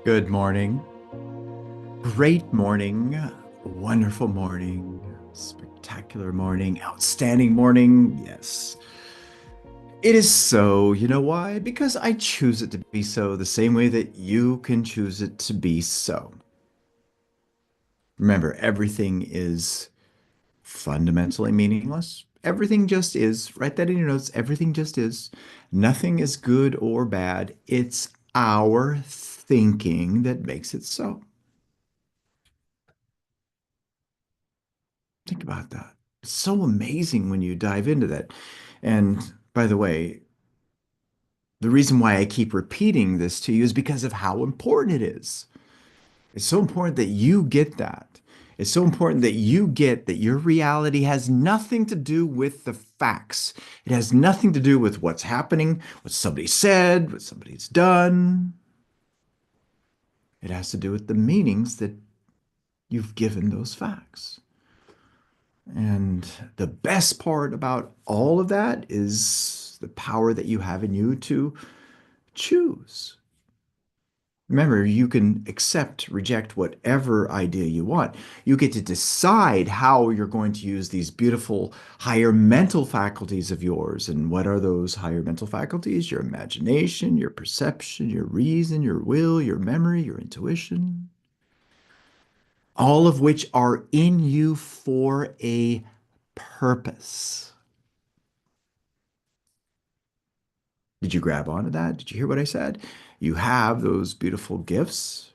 Good morning. Great morning. Wonderful morning. Spectacular morning. Outstanding morning. Yes. It is so. You know why? Because I choose it to be so the same way that you can choose it to be so. Remember, everything is fundamentally meaningless. Everything just is. Write that in your notes. Everything just is. Nothing is good or bad. It's our thinking that makes it so. Think about that. It's so amazing when you dive into that. And by the way, the reason why I keep repeating this to you is because of how important it is. It's so important that you get that. It's so important that you get that your reality has nothing to do with the facts. It has nothing to do with what's happening, what somebody said, what somebody's done. It has to do with the meanings that you've given those facts. And the best part about all of that is the power that you have in you to choose. Remember, you can accept, reject whatever idea you want. You get to decide how you're going to use these beautiful higher mental faculties of yours. And what are those higher mental faculties? Your imagination, your perception, your reason, your will, your memory, your intuition, all of which are in you for a purpose. Did you grab onto that? Did you hear what I said? You have those beautiful gifts,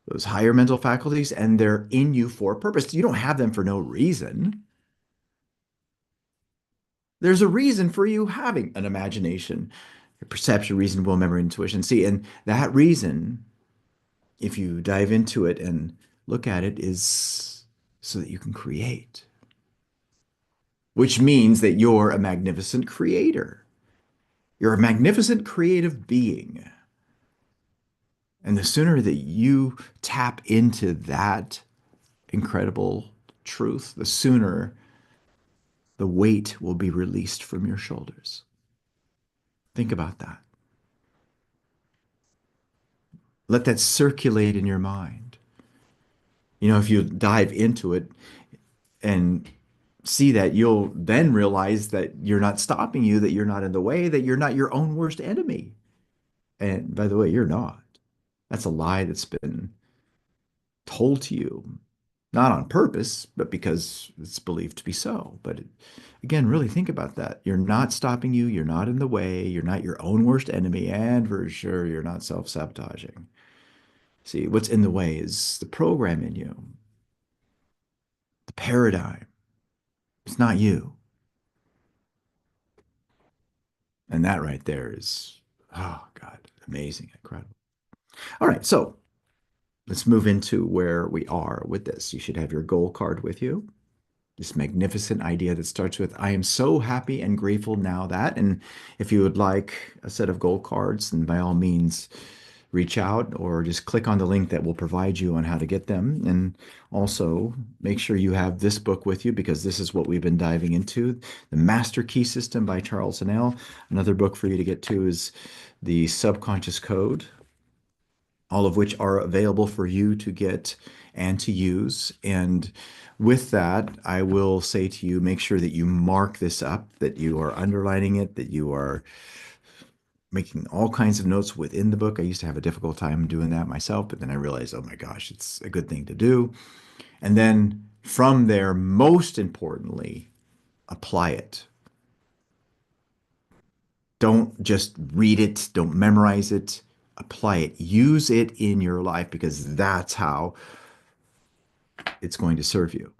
those higher mental faculties, and they're in you for a purpose. You don't have them for no reason. There's a reason for you having an imagination, a perception, reason, will, memory, intuition. See, and that reason, if you dive into it and look at it, is so that you can create, which means that you're a magnificent creator. You're a magnificent creative being. And the sooner that you tap into that incredible truth, the sooner the weight will be released from your shoulders. Think about that. Let that circulate in your mind. You know, if you dive into it and see that, you'll then realize that you're not stopping you, that you're not in the way, that you're not your own worst enemy. And by the way, you're not. That's a lie that's been told to you, not on purpose, but because it's believed to be so. But again, really think about that. You're not stopping you. You're not in the way. You're not your own worst enemy. And for sure, you're not self-sabotaging. See, what's in the way is the program in you, the paradigm. It's not you. And that right there is, oh God, amazing, incredible. All right, so let's move into where we are with this. You should have your goal card with you. This magnificent idea that starts with, I am so happy and grateful now that. And if you would like a set of goal cards, then by all means, reach out or just click on the link that will provide you on how to get them. And also make sure you have this book with you because this is what we've been diving into, The Master Key System by Charles Haanel. Another book for you to get to is The Subconscious Code, all of which are available for you to get and to use. And with that, I will say to you, make sure that you mark this up, that you are underlining it, that you are making all kinds of notes within the book. I used to have a difficult time doing that myself, but then I realized, oh my gosh, it's a good thing to do. And then from there, most importantly, apply it. Don't just read it, don't memorize it, apply it. Use it in your life because that's how it's going to serve you.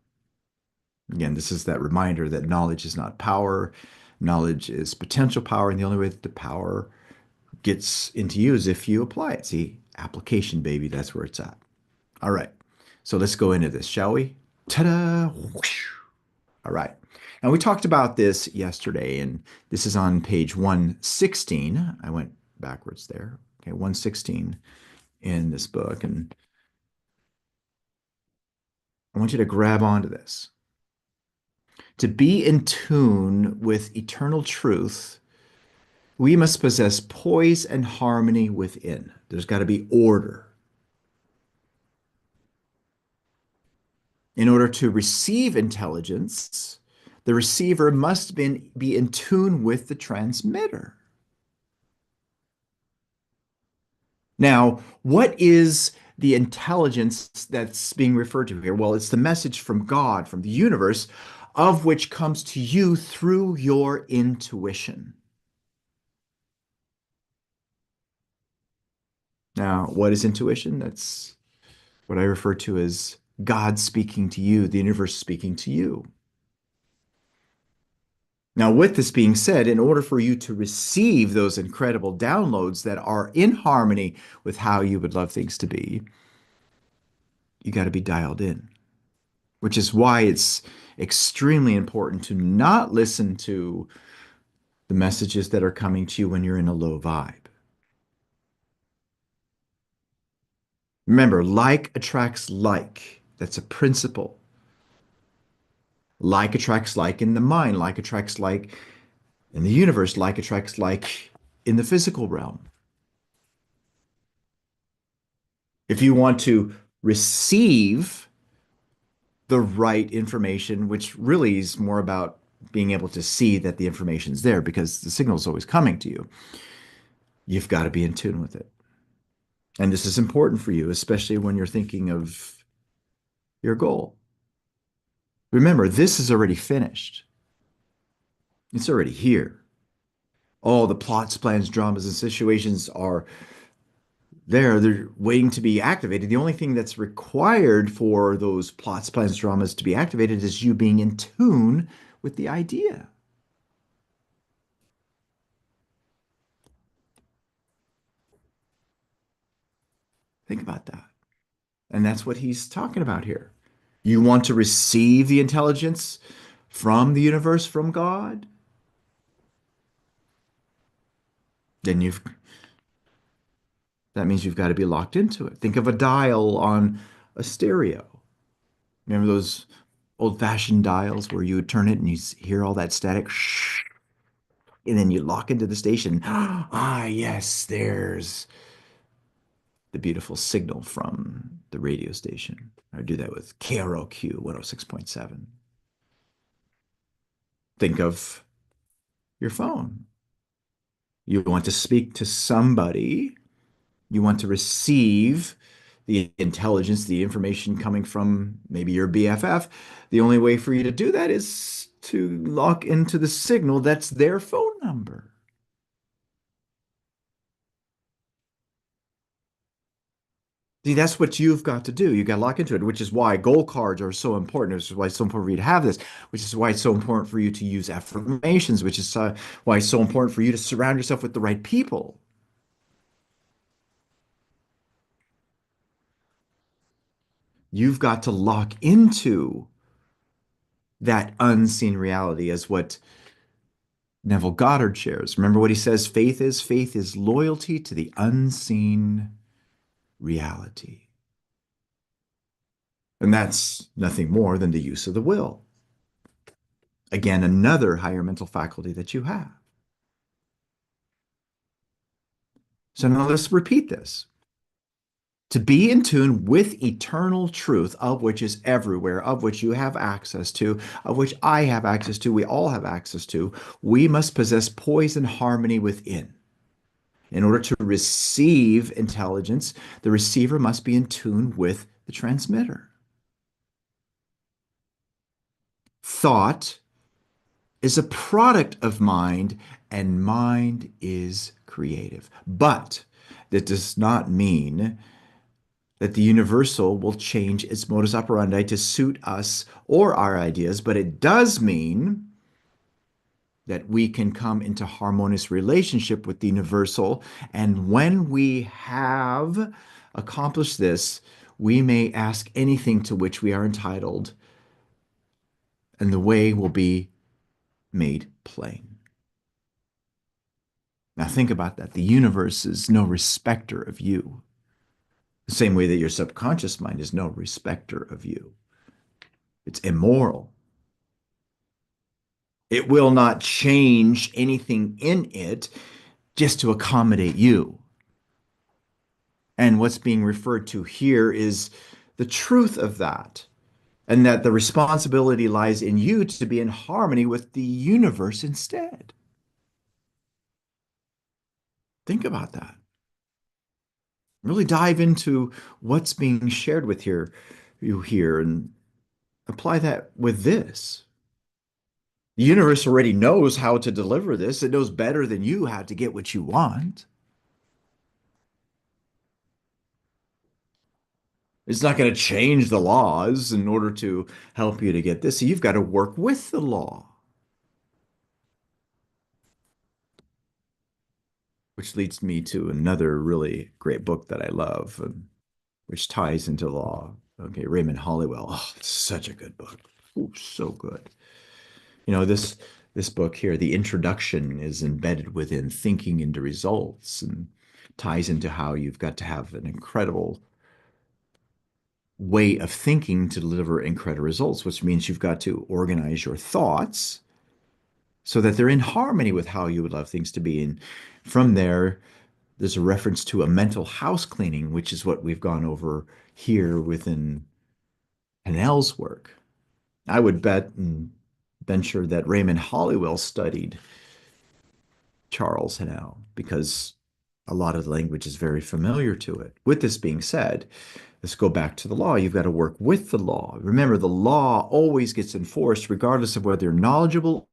Again, this is that reminder that knowledge is not power. Knowledge is potential power, and the only way that the power gets into you is if you apply it. See, application, baby, that's where it's at. All right. So let's go into this, shall we? Ta-da! All right. Now we talked about this yesterday, and this is on page 116. I went backwards there. Okay, 116 in this book, and I want you to grab onto this. To be in tune with eternal truth We must possess poise and harmony within. There's got to be order. In order to receive intelligence, the receiver must be in tune with the transmitter. Now, what is the intelligence that's being referred to here? Well, it's the message from God, from the universe, of which comes to you through your intuition. Now, what is intuition? That's what I refer to as God speaking to you, the universe speaking to you. Now, with this being said, in order for you to receive those incredible downloads that are in harmony with how you would love things to be, you got to be dialed in, which is why it's extremely important to not listen to the messages that are coming to you when you're in a low vibe. Remember, like attracts like. That's a principle. Like attracts like in the mind, like attracts like in the universe, like attracts like in the physical realm. If you want to receive the right information, which really is more about being able to see that the information's there because the signal is always coming to you, you've got to be in tune with it. And this is important for you, especially when you're thinking of your goal. Remember, this is already finished. It's already here. All the plots, plans, dramas, and situations are there. They're waiting to be activated. The only thing that's required for those plots, plans, dramas to be activated is you being in tune with the idea. Think about that. And that's what he's talking about here. You want to receive the intelligence from the universe, from God? Then that means you've got to be locked into it. Think of a dial on a stereo. Remember those old-fashioned dials where you would turn it and you hear all that static, and then you lock into the station. Ah, yes, there's the beautiful signal from the radio station. I do that with KROQ 106.7. Think of your phone. You want to speak to somebody, you want to receive the intelligence, the information coming from maybe your BFF. The only way for you to do that is to lock into the signal that's their phone number. See, that's what you've got to do. You got to lock into it, which is why goal cards are so important. Which is why it's so important for you to have this, which is why it's so important for you to use affirmations, which is why it's so important for you to surround yourself with the right people. You've got to lock into that unseen reality as what Neville Goddard shares. Remember what he says faith is? Faith is loyalty to the unseen reality. And that's nothing more than the use of the will. Again, another higher mental faculty that you have. So now let's repeat this. To be in tune with eternal truth, of which is everywhere, of which you have access to, of which I have access to, we all have access to, we must possess poise and harmony within. In order to receive intelligence, the receiver must be in tune with the transmitter. Thought is a product of mind, and mind is creative. But that does not mean that the universal will change its modus operandi to suit us or our ideas, but it does mean that we can come into harmonious relationship with the universal. And when we have accomplished this, we may ask anything to which we are entitled, and the way will be made plain. Now, think about that. The universe is no respecter of you, the same way that your subconscious mind is no respecter of you. It's immoral. It will not change anything in it just to accommodate you. And what's being referred to here is the truth of that, and that the responsibility lies in you to be in harmony with the universe instead. Think about that. Really dive into what's being shared with you here and apply that with this. The universe already knows how to deliver this. It knows better than you how to get what you want. It's not going to change the laws in order to help you to get this. So you've got to work with the law, which leads me to another really great book that I love, which ties into law. Okay, Raymond Hollowell. Oh, it's such a good book. Ooh, so good. This book here, the introduction is embedded within thinking into results and ties into how you've got to have an incredible way of thinking to deliver incredible results, which means you've got to organize your thoughts so that they're in harmony with how you would love things to be. And from there, there's a reference to a mental house cleaning, which is what we've gone over here within Hanel's work. I would bet and venture that Raymond Hollowell studied Charles Hanel because a lot of the language is very familiar to it. With this being said, let's go back to the law. You've got to work with the law. Remember, the law always gets enforced regardless of whether you're knowledgeable